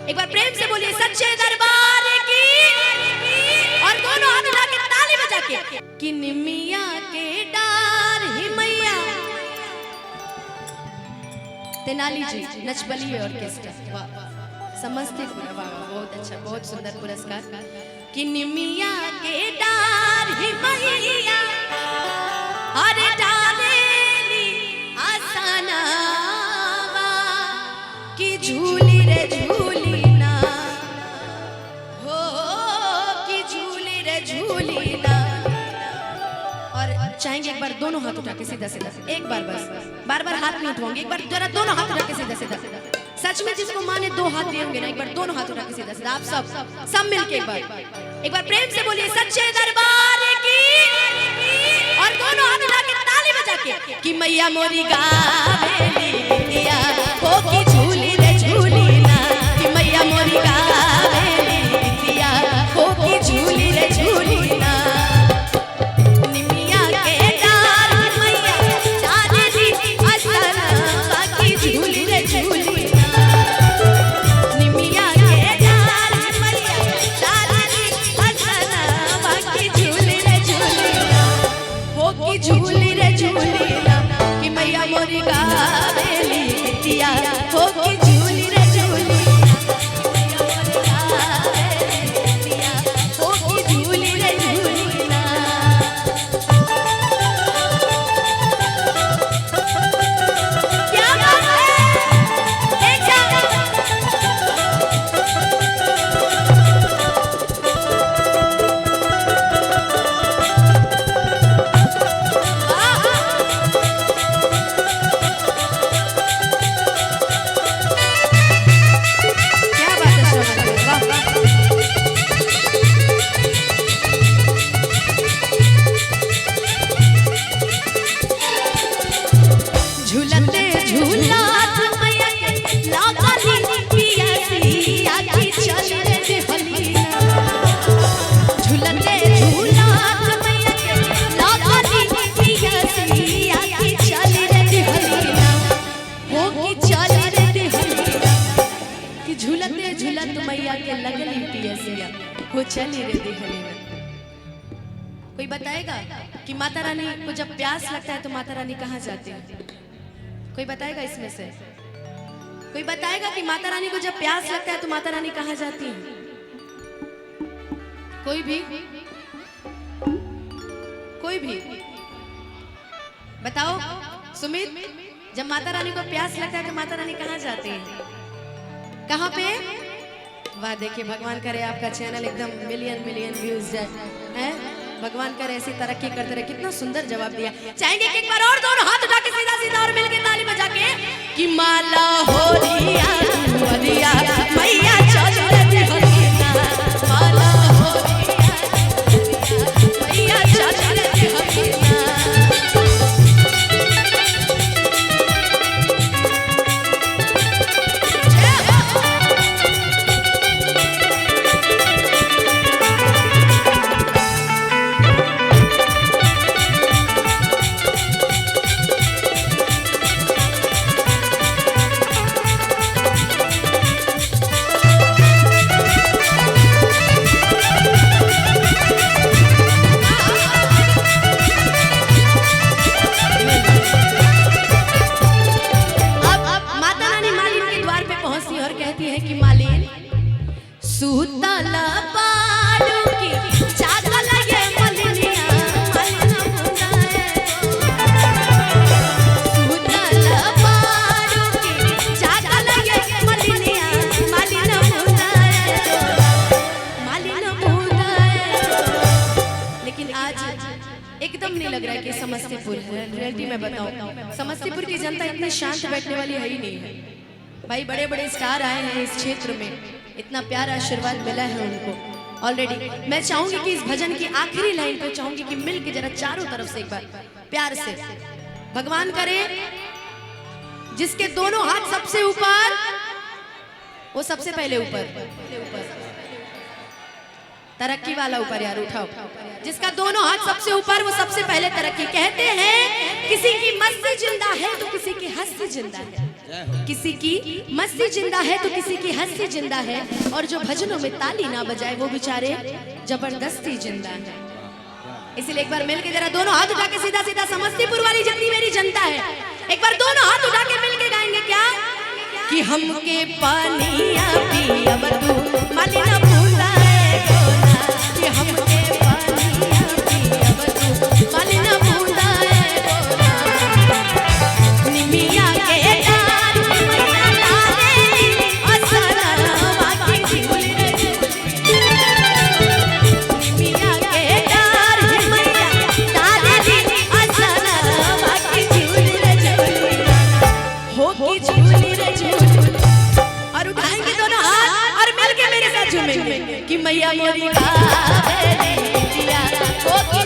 एक बार प्रेम से बोलिए सच्चे दरबार की, और दोनों हाथ उठा के ताली बजा के कि निमिया के डार ही मैया। तेनाली जी नचबली ऑर्केस्ट्रा, समस्तीपुर, बहुत अच्छा, बहुत सुंदर पुरस्कार। कि निमिया के डार ही मैया अरे डालेली आसनावा कि झूली रे झूली ना हो, कि झूली रे झूली ना। और चाहेंगे एक बार दोनों हाथ उठा के सीधा सीधा, एक बार बस, बार बार हाथ नहीं उठवाएंगे, एक बार जरा दोनों हाथ उठा के सीधा सीधा। सच में जिसको माँ ने 2 हाथ दिए होंगे ना, एक बार दोनों हाथ उठा के सीधा सीधा, आप सब मिलके एक बार प्रेम से बोलिए सच्चे दरबार की, और दोनों हाथ उठा के ताली बजा के कि मैया मोरी गावेली बिटिया हो की झूली रे झूली ना, कि मैया मोरी गावेली बिटिया हो की झूली रे झूली ना। निमिया के डार मैया डालेली आसनावा की झूली रे झूली ना। निमिया के डार मैया डालेली आसनावा की झूली रे झूली ना, हो की झूली रे झूली ना, कि मैया मोरी गावेली बिटिया हो की झूली रे झूली ना, मैया मोरी गावेली बिटिया हो की झूली रे झूली ना। क्या बात है, एक साथ क्या बात है शोभा, वाह वाह। झूलते झूलात मैया के लागली पियसिया की चल रे हलीना। झूलते झूलात मैया के लागली पियसिया की चल रे हलीना, हो की चल रे हलीना। कि झूलते झूलत मैया के लगली पियसिया हो चली रे हलीना। कोई बताएगा कि माता रानी को जब प्यास लगता है तो माता रानी कहाँ जाती है? कोई बताएगा इसमें से? कोई बताएगा कि माता रानी को जब प्यास लगता है तो माता रानी कहाँ जाती है? कोई भी बताओ। सुमित, जब माता रानी को प्यास लगता है तो माता रानी कहाँ जाती है? कहाँ पे? वाह, देखिए भगवान करे आपका चैनल एकदम मिलियन व्यूज जाए, हैं? भगवान करे ऐसी तरक्की करते रहे। कितना सुंदर जवाब दिया। चाहेंगे कि एक बार और दोनों हाथ उठा के सीधा सीधा और मिलके ताली बजा के कि माला हो रिया रिया मैया चल रे हलीना, माला हो रिया मैया चल रे हलीना। सुतल पाड़ू की जागल ये मलिनिया मलिन मुंदाए। सुतल पाड़ू की जागल ये मलिनिया मलिन मुंदाए, मलिन मुंदाए। लेकिन आज एकदम नहीं लग रहा है कि समस्तीपुर है। रियलिटी में बताऊं, समस्तीपुर की जनता इतनी शांत बैठने वाली है ही नहीं है भाई। बड़े बड़े स्टार आए हैं इस क्षेत्र में, इतना प्यारा आशीर्वाद मिला है उनको ऑलरेडी। मैं चाहूंगी कि इस भजन की आखिरी लाइन को चाहूंगी कि मिल के जरा चारों तरफ से एक बार प्यार से भगवान करे जिसके दोनों हाथ सबसे ऊपर वो सबसे पहले ऊपर, तरक्की वाला ऊपर यार उठाओ। जिसका दोनों हाथ सबसे ऊपर वो सबसे पहले तरक्की। कहते हैं किसी की मस्ती जिंदा है तो किसी की हस्ती जिंदा है। किसी की मस्ती जिंदा है तो किसी की हंसी जिंदा है, और जो भजनों में ताली ना बजाए वो बेचारे जबरदस्ती जिंदा है। इसलिए एक बार मिलके जरा दोनों हाथ उठा के सीधा सीधा समस्तीपुर वाली जितनी मेरी जनता है, एक बार दोनों हाथ उठा के मिलके गाएंगे क्या कि हमके पानिया पिया तू मालिना भूलाए गोला, कि हमके पानिया पिया तू मालिना भूलाए गोला। निमिया के डाल मैया डाले असरवा की झूल रे, निमिया के डाल मैया डाले असरवा की झूल रे झूलना, हो की झूल रे झूलना। और उठाएंगे दोनों हाथ और मिलके मेरे साथ झूमेंगे कि मैया मोरी गावे दिया, हो की